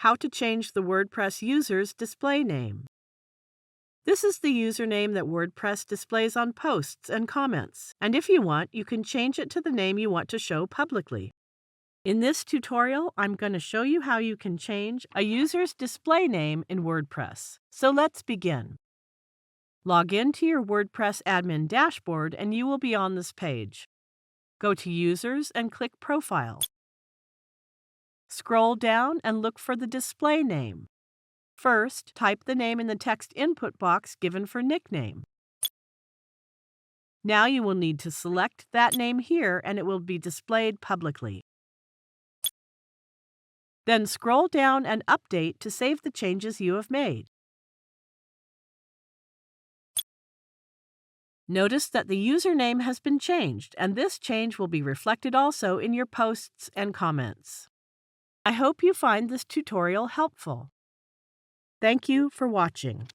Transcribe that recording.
How to change the WordPress user's display name. This is the username that WordPress displays on posts and comments, and if you want, you can change it to the name you want to show publicly. In this tutorial, I'm going to show you how you can change a user's display name in WordPress. So let's begin. Log in to your WordPress admin dashboard and you will be on this page. Go to Users and click Profile. Scroll down and look for the display name. First, type the name in the text input box given for nickname. Now you will need to select that name here and it will be displayed publicly. Then scroll down and update to save the changes you have made. Notice that the username has been changed, and this change will be reflected also in your posts and comments. I hope you find this tutorial helpful. Thank you for watching.